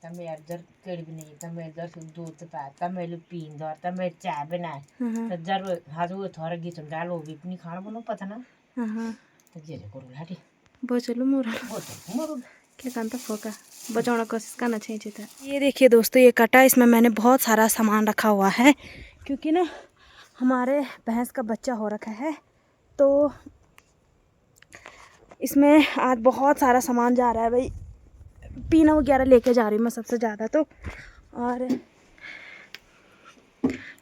também jar kerbini também jar दूध पा também Lupin दर também चाय बनाए तो jar हाजू थोड़ा गीतम डालो भी अपनी खाना बनो पता ना तो जेरे करो लाटी बचलो मोरा मोरू क्या कांता फोका बचाने कोशिश करना चाहिए था। ये देखिए दोस्तों ये कटा, इसमें मैंने बहुत सारा सामान रखा हुआ है क्योंकि ना हमारे भैंस का बच्चा हो रखा है तो इसमें आज बहुत सारा सामान जा रहा है भाई। पीना वगैरह लेके जा रही हूँ मैं सबसे ज़्यादा तो। और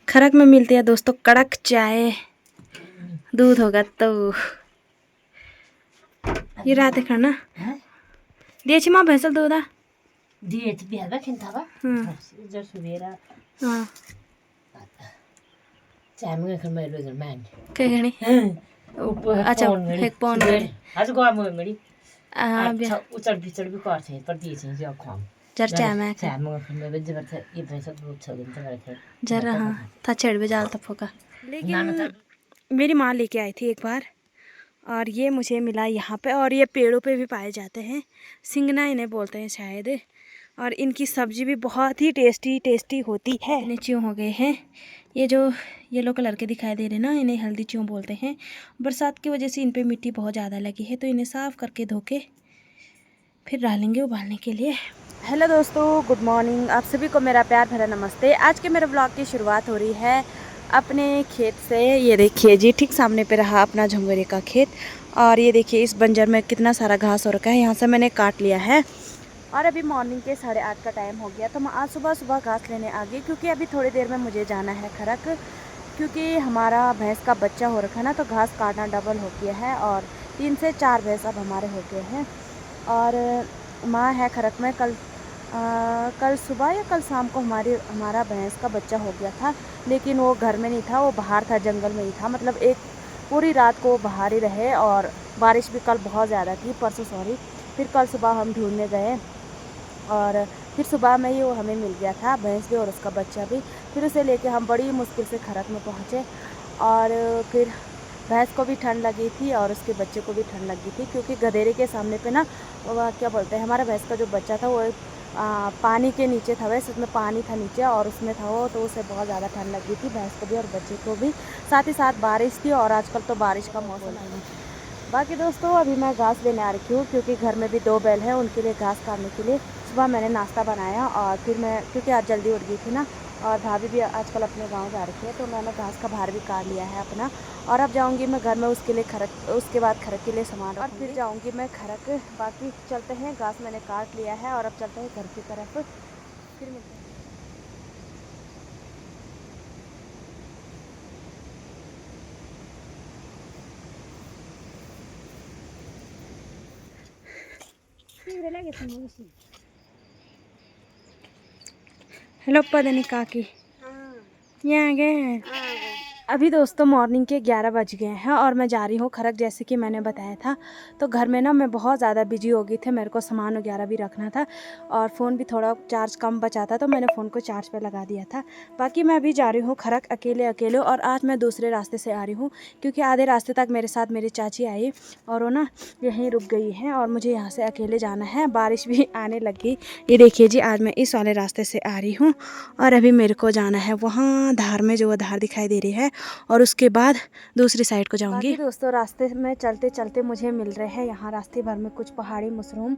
खरक में मिलती है दोस्तों कड़क चाय, दूध होगा तो ये रात खाना दिए माँ भैंसल दूधा दिए तो बिहार खिंता बा जर सुबेरा हाँ चाय में खर में रोज मैन क्या कहनी अच्छा एक पौन आज को आम मेरी हाँ अच्छा उचड़ बिचड़ भी कर थे पर दिए थे जो खाम जर चाय में खर में बजे बरते ये भैंसा दूध छल दिन तक जरा हाँ था छेड़ भी जाल तक फोका। लेकिन मेरी माँ लेके आई थी एक बार और ये मुझे मिला यहाँ पे, और ये पेड़ों पे भी पाए जाते हैं, सिंगना इन्हें बोलते हैं शायद। और इनकी सब्ज़ी भी बहुत ही टेस्टी होती है। इतने च्यों हो गए हैं, ये जो येलो कलर के दिखाई दे रहे हैं ना इन्हें हल्दी च्यों बोलते हैं। बरसात की वजह से इन पे मिट्टी बहुत ज़्यादा लगी है तो इन्हें साफ़ करके धो के फिर डालेंगे उबालने के लिए। हेलो दोस्तों, गुड मॉर्निंग। आप सभी को मेरा प्यार भरा नमस्ते। आज के मेरे ब्लॉग की शुरुआत हो रही है अपने खेत से। ये देखिए जी ठीक सामने पे रहा अपना झंगोरे का खेत, और ये देखिए इस बंजर में कितना सारा घास हो रखा है, यहाँ से मैंने काट लिया है। और अभी मॉर्निंग के 8:30 का टाइम हो गया तो मैं आज सुबह घास लेने आ गई क्योंकि अभी थोड़ी देर में मुझे जाना है खरक, क्योंकि हमारा भैंस का बच्चा हो रखा है ना तो घास काटना डबल हो गया है और 3 से 4 भैंस अब हमारे हो गए हैं। और माँ है खरक में। कल सुबह या कल शाम को हमारा भैंस का बच्चा हो गया था, लेकिन वो घर में नहीं था, वो बाहर था, जंगल में ही था। मतलब एक पूरी रात को बाहर ही रहे और बारिश भी कल बहुत ज़्यादा थी, परसों सॉरी। फिर कल सुबह हम ढूंढने गए और फिर सुबह में ही वो हमें मिल गया था, भैंस भी और उसका बच्चा भी। फिर उसे लेके हम बड़ी मुश्किल से खरक में पहुँचे और फिर भैंस को भी ठंड लगी थी और उसके बच्चे को भी ठंड लगी थी, क्योंकि गधेरे के सामने पे ना वो क्या बोलते हैं, हमारा भैंस का जो बच्चा था वो पानी के नीचे था, वैसे उसमें पानी था नीचे और उसमें था वो, तो उसे बहुत ज़्यादा ठंड लगी थी भैंस को भी और बच्चे को भी। साथ ही साथ बारिश थी और आजकल तो बारिश का मौसम है। बाकी दोस्तों अभी मैं घास लेने आ रखी हूँ क्योंकि घर में भी 2 बैल हैं, उनके लिए घास काटने के लिए। सुबह मैंने नाश्ता बनाया और फिर मैं क्योंकि आज जल्दी उठ गई थी ना, और भाभी भी आजकल अपने गांव जा रखी है तो मैंने घास का भार भी काट लिया है अपना। और अब जाऊंगी मैं घर में उसके लिए उसके बाद खरक के लिए सामान और फिर जाऊंगी मैं खरक। बाकी चलते हैं, घास मैंने काट लिया है और अब चलते हैं घर की तरफ, फिर मिलते हैं। हेलो पदनी काकी, यहाँ गए हैं। अभी दोस्तों मॉर्निंग के 11 बज गए हैं और मैं जा रही हूँ खरक, जैसे कि मैंने बताया था। तो घर में ना मैं बहुत ज़्यादा बिजी हो गई थी, मेरे को सामान वगैरह भी रखना था और फ़ोन भी थोड़ा चार्ज कम बचा था तो मैंने फ़ोन को चार्ज पे लगा दिया था। बाकी मैं अभी जा रही हूँ खरक अकेले और आज मैं दूसरे रास्ते से आ रही हूँ क्योंकि आधे रास्ते तक मेरे साथ मेरी चाची आई और वो ना यहीं रुक गई हैं और मुझे यहाँ से अकेले जाना है। बारिश भी आने लगी। ये देखिए जी आज मैं इस वाले रास्ते से आ रही हूँ और अभी मेरे को जाना है वहाँ धार में, जो धार दिखाई दे रही है, और उसके बाद दूसरी साइड को जाऊंगी। दोस्तों रास्ते में चलते चलते मुझे मिल रहे हैं यहाँ रास्ते भर में कुछ पहाड़ी मशरूम,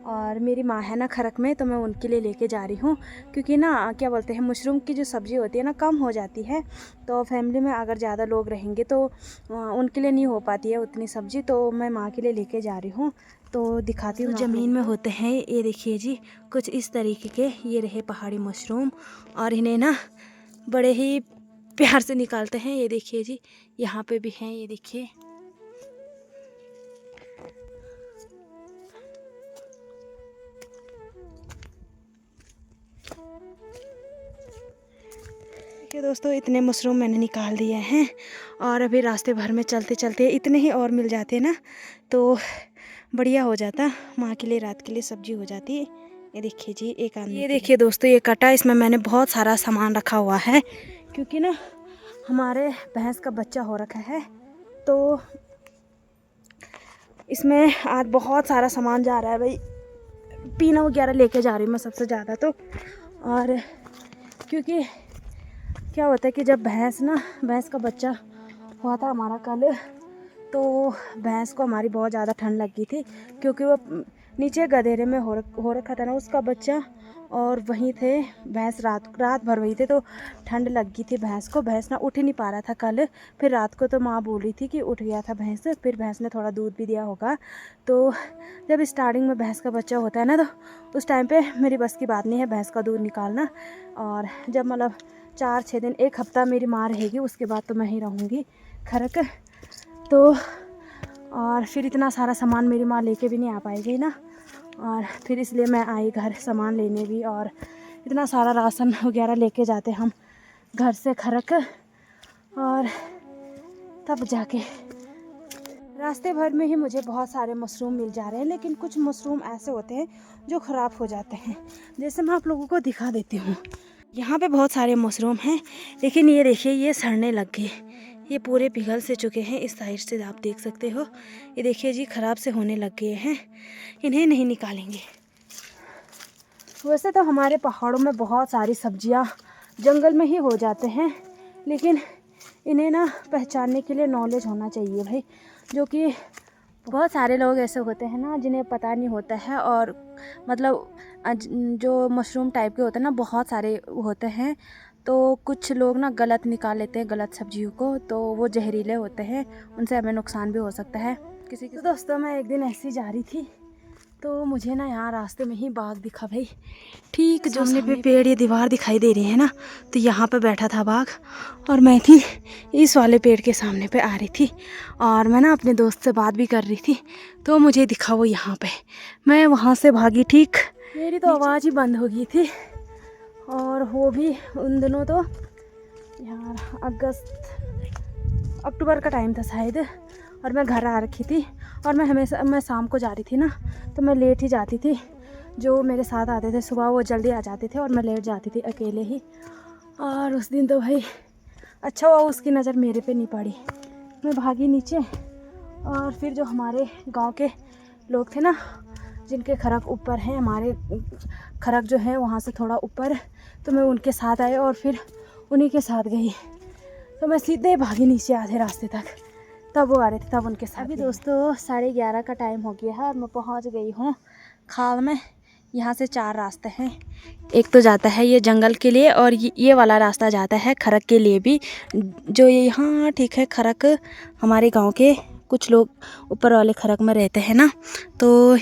और मेरी माँ है ना खरक में तो मैं उनके लिए लेके जा रही हूँ क्योंकि ना क्या बोलते हैं, मशरूम की जो सब्ज़ी होती है ना कम हो जाती है, तो फैमिली में अगर ज़्यादा लोग रहेंगे तो उनके लिए नहीं हो पाती है उतनी सब्ज़ी, तो मैं माँ के लिए लेके जा रही हूँ। तो दिखाती हूँ। ज़मीन में होते हैं ये देखिए जी कुछ इस तरीके के, ये रहे पहाड़ी मशरूम और इन्हें ना बड़े ही प्यार से निकालते हैं। ये देखिए जी यहाँ पे भी हैं, ये देखिए। देखिए दोस्तों इतने मशरूम मैंने निकाल दिए हैं और अभी रास्ते भर में चलते चलते इतने ही और मिल जाते ना तो बढ़िया हो जाता, माँ के लिए रात के लिए सब्जी हो जाती। ये देखिए जी एक आदमी, ये देखिए दोस्तों ये कटा, इसमें मैंने बहुत सारा सामान रखा हुआ है क्योंकि ना हमारे भैंस का बच्चा हो रखा है तो इसमें आज बहुत सारा सामान जा रहा है भाई। पीना वगैरह लेके जा रही हूँ मैं सबसे ज़्यादा तो। और क्योंकि क्या होता है कि जब भैंस का बच्चा हुआ था हमारा कल, तो भैंस को हमारी बहुत ज़्यादा ठंड लगी थी, क्योंकि वो नीचे गधेरे में हो रखा था ना उसका बच्चा, और वहीं थे भैंस, रात भर वही थे, तो ठंड लगी थी भैंस को। भैंस ना उठ ही नहीं पा रहा था कल। फिर रात को तो माँ बोल रही थी कि उठ गया था भैंस, फिर भैंस ने थोड़ा दूध भी दिया होगा। तो जब स्टार्टिंग में भैंस का बच्चा होता है ना, तो उस टाइम पे मेरी बस की बात नहीं है भैंस का दूध निकालना। और जब मतलब 4-6 दिन, 1 हफ्ता मेरी माँ रहेगी, उसके बाद तो मैं ही रहूँगी खरक। तो और फिर इतना सारा सामान मेरी माँ लेके भी नहीं आ पाएगी ना, और फिर इसलिए मैं आई घर सामान लेने भी। और इतना सारा राशन वगैरह लेके जाते हम घर से खरक, और तब जाके रास्ते भर में ही मुझे बहुत सारे मशरूम मिल जा रहे हैं। लेकिन कुछ मशरूम ऐसे होते हैं जो ख़राब हो जाते हैं, जैसे मैं आप लोगों को दिखा देती हूँ। यहाँ पे बहुत सारे मशरूम हैं, लेकिन ये देखिए ये सड़ने लग गए, ये पूरे पिघल से चुके हैं। इस साइड से आप देख सकते हो, ये देखिए जी ख़राब से होने लग गए हैं, इन्हें नहीं निकालेंगे। वैसे तो हमारे पहाड़ों में बहुत सारी सब्जियां जंगल में ही हो जाते हैं, लेकिन इन्हें ना पहचानने के लिए नॉलेज होना चाहिए भाई, जो कि बहुत सारे लोग ऐसे होते हैं ना जिन्हें पता नहीं होता है। और मतलब जो मशरूम टाइप के होते हैं ना, बहुत सारे होते हैं, तो कुछ लोग ना गलत निकाल लेते हैं गलत सब्जियों को, तो वो जहरीले होते हैं, उनसे हमें नुकसान भी हो सकता है किसी की। तो दोस्तों मैं एक दिन ऐसी जा रही थी, तो मुझे ना यहाँ रास्ते में ही बाघ दिखा भाई, ठीक जो सामने पे पेड़, ये दीवार दिखाई दे रही है ना, तो यहाँ पे बैठा था बाघ, और मैं थी इस वाले पेड़ के सामने पे आ रही थी, और मैं ना अपने दोस्त से बात भी कर रही थी, तो मुझे दिखा वो यहाँ पे। मैं वहाँ से भागी, ठीक मेरी तो आवाज़ ही बंद हो गई थी। और वो भी उन दिनों तो यार अक्टूबर का टाइम था शायद, और मैं घर आ रखी थी, और मैं शाम को जा रही थी ना, तो मैं लेट ही जाती थी। जो मेरे साथ आते थे सुबह वो जल्दी आ जाते थे, और मैं लेट जाती थी अकेले ही। और उस दिन तो भाई अच्छा हुआ उसकी नज़र मेरे पे नहीं पड़ी, मैं भागी नीचे। और फिर जो हमारे गांव के लोग थे ना, जिनके खरक ऊपर हैं, हमारे खरक जो है वहाँ से थोड़ा ऊपर, तो मैं उनके साथ आई और फिर उन्हीं के साथ गई। तो मैं सीधे भागी नीचे आधे रास्ते तक, तब वो आ रहे थे, तब उनके साथ। अभी दोस्तों 11:30 का टाइम हो गया है, और मैं पहुंच गई हूँ खाल में। यहाँ से 4 रास्ते हैं, एक तो जाता है ये जंगल के लिए, और ये वाला रास्ता जाता है खरक के लिए भी, जो ये यहाँ ठीक है। खरक हमारे गांव के कुछ लोग ऊपर वाले खरक में रहते हैं ना, तो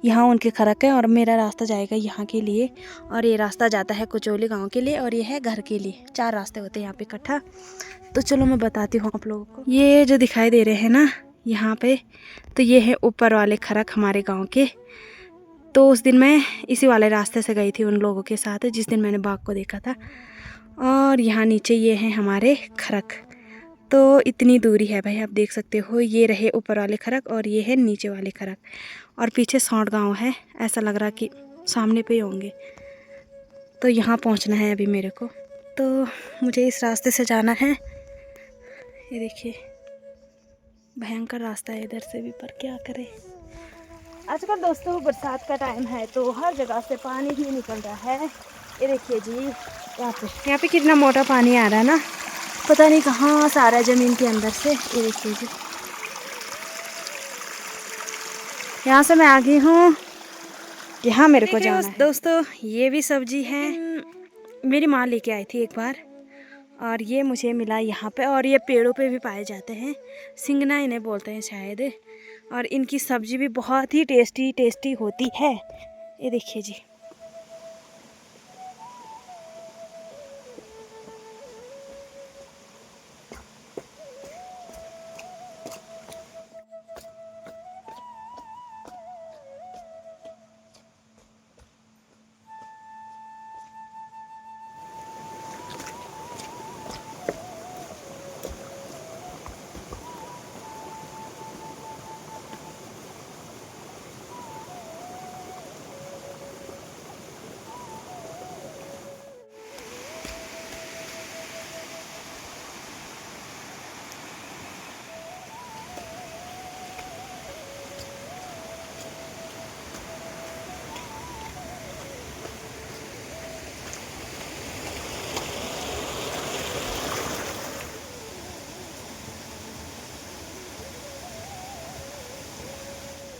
यहाँ उनके खरक है, और मेरा रास्ता जाएगा यहाँ के लिए, और ये रास्ता जाता है कुचोली गांव के लिए, और ये है घर के लिए। 4 रास्ते होते हैं यहाँ पे इकट्ठा। तो चलो मैं बताती हूँ आप लोगों को। ये जो दिखाई दे रहे हैं ना यहाँ पे, तो ये है ऊपर वाले खरक हमारे गांव के। तो उस दिन मैं इसी वाले रास्ते से गई थी उन लोगों के साथ, जिस दिन मैंने बाघ को देखा था। और यहाँ नीचे ये हैं हमारे खरक, तो इतनी दूरी है भाई, आप देख सकते हो। ये रहे ऊपर वाले खरक, और ये है नीचे वाले खरक, और पीछे सौंठ गांव है। ऐसा लग रहा कि सामने पे ही होंगे। तो यहाँ पहुँचना है अभी मेरे को, तो मुझे इस रास्ते से जाना है। ये देखिए भयंकर रास्ता है इधर से भी, पर क्या करें। आजकल दोस्तों बरसात का टाइम है, तो हर जगह से पानी ही निकल रहा है। ये देखिए जी यहाँ पे कितना मोटा पानी आ रहा है ना, पता नहीं कहाँ से आ रहा है, ज़मीन के अंदर से। ये देखिए जी, यहाँ से मैं आ गई हूँ, यहाँ मेरे को जाना है। दोस्तों ये भी सब्जी है, मेरी माँ लेके आई थी एक बार, और ये मुझे मिला यहाँ पे। और ये पेड़ों पे भी पाए जाते हैं, सिंगना इन्हें बोलते हैं शायद। और इनकी सब्जी भी बहुत ही टेस्टी होती है। ये देखिए जी,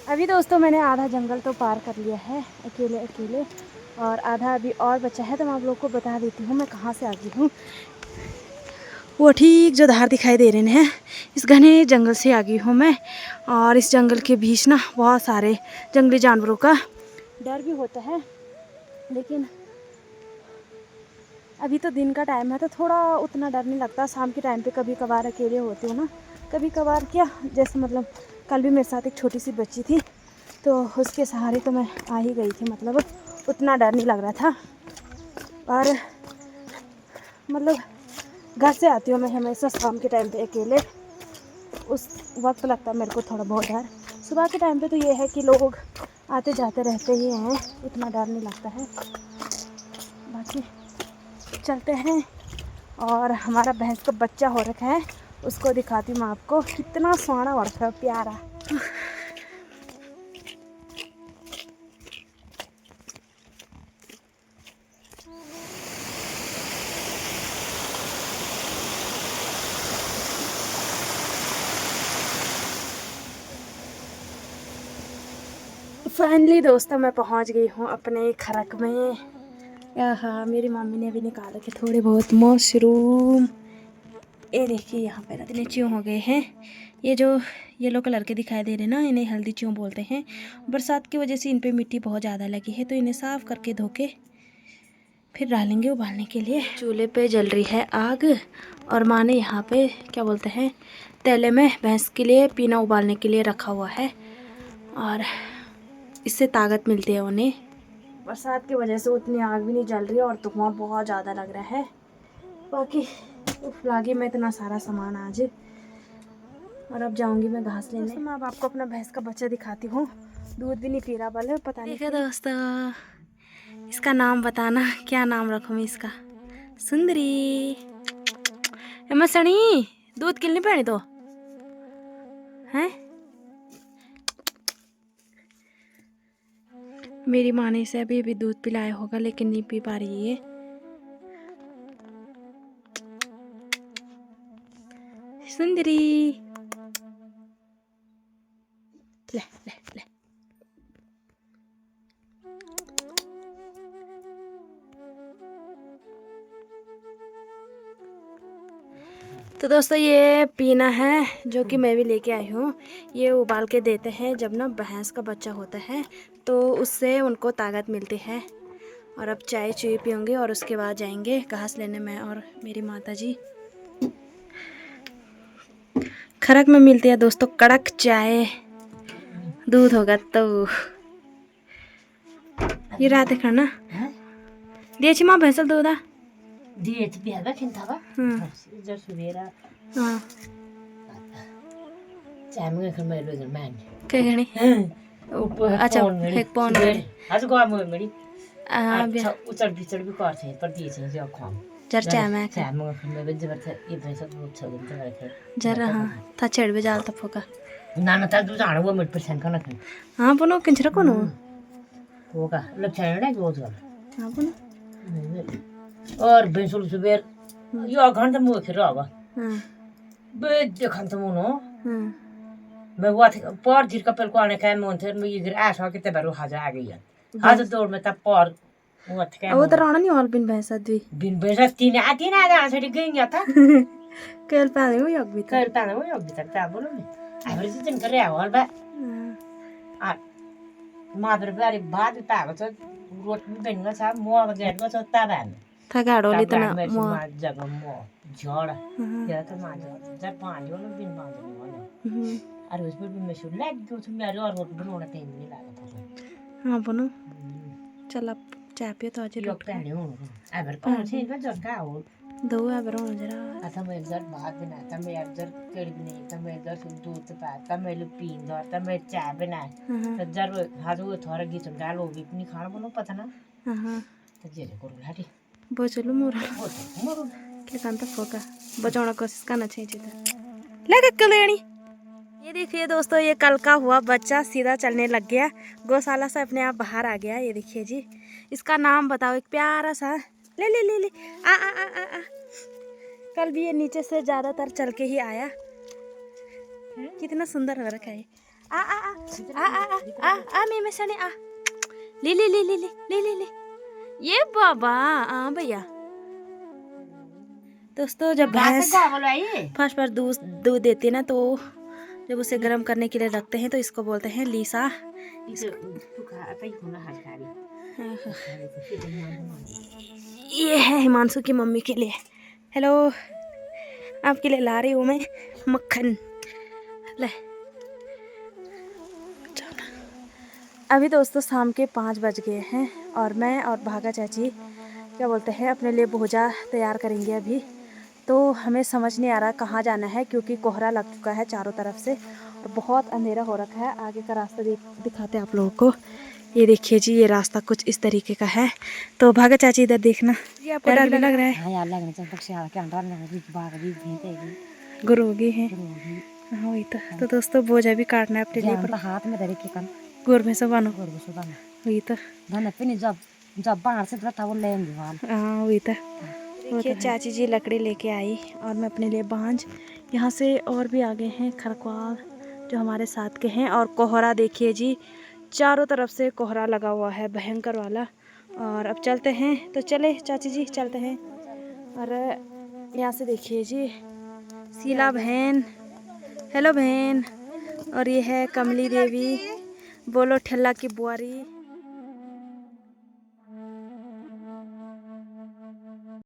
अभी दोस्तों मैंने आधा जंगल तो पार कर लिया है अकेले अकेले, और आधा अभी और बचा है। तो मैं आप लोग को बता देती हूँ मैं कहाँ से आ गई हूँ। वो ठीक जो धार दिखाई दे रहे हैं, इस घने जंगल से आ गई हूँ मैं। और इस जंगल के बीच ना बहुत सारे जंगली जानवरों का डर भी होता है, लेकिन अभी तो दिन का टाइम है तो थोड़ा उतना डर नहीं लगता। शाम के टाइम पे कभी कभार अकेले होते हो ना, कभी कभार क्या, जैसे मतलब कल भी मेरे साथ एक छोटी सी बच्ची थी तो उसके सहारे तो मैं आ ही गई थी, मतलब उतना डर नहीं लग रहा था। और मतलब घर से आती हूँ मैं हमेशा शाम के टाइम पे अकेले, उस वक्त लगता है मेरे को थोड़ा बहुत डर। सुबह के टाइम पे तो ये है कि लोग आते जाते रहते ही हैं, उतना डर नहीं लगता है। बाकी चलते हैं, और हमारा भैंस का बच्चा हो रखा है उसको दिखाती हूँ मैं आपको, कितना सोना हो रखा है, प्यारा। फाइनली दोस्तों मैं पहुंच गई हूँ अपने खरक में। हाँ, मेरी मम्मी ने भी निकाले थे थोड़े बहुत मशरूम। ये देखिए यहाँ पे इतने च्यों हो गए हैं। ये जो येलो कलर के दिखाई दे रहे हैं ना, इन्हें हल्दी च्यों बोलते हैं। बरसात की वजह से इन पे मिट्टी बहुत ज़्यादा लगी है, तो इन्हें साफ़ करके धो के फिर डालेंगे उबालने के लिए। चूल्हे पे जल रही है आग, और माँ ने यहाँ पे क्या बोलते हैं तैले में भैंस के लिए पीना उबालने के लिए रखा हुआ है, और इससे ताकत मिलती है उन्हें। बरसात की वजह से उतनी आग भी नहीं जल रही है और धुआं बहुत ज़्यादा लग रहा है। बाकी लागी मैं इतना सारा सामान आज, और अब जाऊंगी मैं घास लेने। दोस्तों मैं अब आपको अपना भैंस का बच्चा दिखाती हूँ, दूध भी नहीं पी रहा, बल पता नहीं। देखो दोस्तों, इसका नाम बताना क्या नाम रखूँ मैं इसका। सुंदरी मैं सनी दूध किलनी पैनी तो हैं। मेरी माँ ने इसे अभी दूध पिलाया होगा लेकिन नहीं पी पा रही है। सुंदरी ले ले ले। तो दोस्तों ये पीना है जो कि मैं भी लेके आई हूँ। ये उबाल के देते हैं जब ना भैंस का बच्चा होता है, तो उससे उनको ताकत मिलती है। और अब चाय चुई पियेंगे और उसके बाद जाएंगे घास लेने में और मेरी माता जी। खरक में मिलती है दोस्तों कड़क चाय, दूध होगा तो। ये रात खाना दिए माँ भैंसल दूध दिए बिहार खिन्थावा जर सुबेरा चामगे खन मेरो जर मान के गणी ऊपर अच्छा एक पौन गणी आज गवा मेरी अच्छा उचड़ बिचड़ भी कर थे पर दिए छे जो खाम जर चामगे खन मेरो जबर थे ये भैंसा दूध छ दिन जबर थे जर हां था छेड़ बे जाल त फोका नाना ता दूध आण वो मिट परसेंट खाना खान हां बनो किंचरा कोनो होगा लक्षण है जो जो हां बनो और भैंसुल सुबेर यो घंटा मु खेर अब हां बे देखन त मुनो मैं वो पर जिर कपल को आने का मन थे मैं इधर आ सके ते बारो हाजा आ गई हाजा दौड़ में तब पर वो थे वो तो राणा नहीं और बिन भैंसा तीन आ जा छड़ी गई था कल पाने हो योग भी कर ताना वो योग तक ता बोलो ने एवरेज दिन करे और बा आ मादर बारे बाद पाको छ रोट भी बेंगा छ मो गेट को छ ता बान था गाडोली तना मो जगह मो झोड़ या तो मा जब पानी वाला बिन मा वाला अरे उस पर भी मैं सुन लग गयो छ मेरे और रोट बनाना टाइम नहीं लगा हां बनो चल अब चाय पियो तो आज लोग पहले हो एबर कौन से इनका जगह हो दो एबर हो जरा आता मैं जर बात बना था मैं जर केड़ बनी था मैं जर दूध पाता मैं लो पीन दो था मैं चाय बना तो जर हाजो थोड़ा गीत गालो भी नहीं खाना बनो पता ना हां तो जेरे करू लाटी बोचलु मोरा मोरो के कांत फोका बचाउन कोशिश करना चाहिए त लगे कलेणी। ये देखिए दोस्तों, ये कल का हुआ बच्चा सीधा चलने लग गया, गौशाला से अपने आप बाहर आ गया। ये देखिए जी, इसका नाम बताओ, एक प्यारा सा ले ले ले ले आ आ आ आ, आ। कल भी ये नीचे से ज़्यादातर चल के ही आया। कितना सुंदर हो रखा है। आ आ आ आ आ आ मैं सने आ ले ले ले ले ले ले ले ले ये बाबा आ भैया। दोस्तों जब भैंस फर्स्ट बार दूध देती है ना, तो जब उसे गर्म करने के लिए रखते हैं तो इसको बोलते हैं लीसा। ये है हिमांशु की मम्मी के लिए। हेलो, आपके लिए ला रही हूँ मैं मक्खन। ले अभी दोस्तों शाम के 5 बज गए हैं और मैं और भागा चाची क्या बोलते हैं अपने लिए भोजा तैयार करेंगे अभी। तो हमें समझ नहीं आ रहा कहाँ जाना है, क्योंकि कोहरा लग चुका है चारों तरफ से और बहुत अंधेरा हो रखा है। आगे का रास्ता दिखाते हैं आप लोगों को। ये देखिए जी, ये रास्ता कुछ इस तरीके का है। तो भागा चाची इधर देखना, ये आपको डर भी लग रहा है? गुरोगी है। हाँ वही तो दोस्तों भोजा भी काटना है अपने लिए। हाथ में गुर में सब बानो वही तो जब बाहर से वो लेंगे। हाँ वही तो। देखिए चाची जी लकड़ी लेके आई और मैं अपने लिए बांझ। यहाँ से और भी आगे हैं खरकवाल जो हमारे साथ के हैं। और कोहरा देखिए जी, चारों तरफ से कोहरा लगा हुआ है भयंकर वाला। और अब चलते हैं, तो चले चाची जी चलते हैं। और यहाँ से देखिए जी शीला बहन, हेलो बहन। और ये है कमली देवी, बोलो ठेला की बुआरी।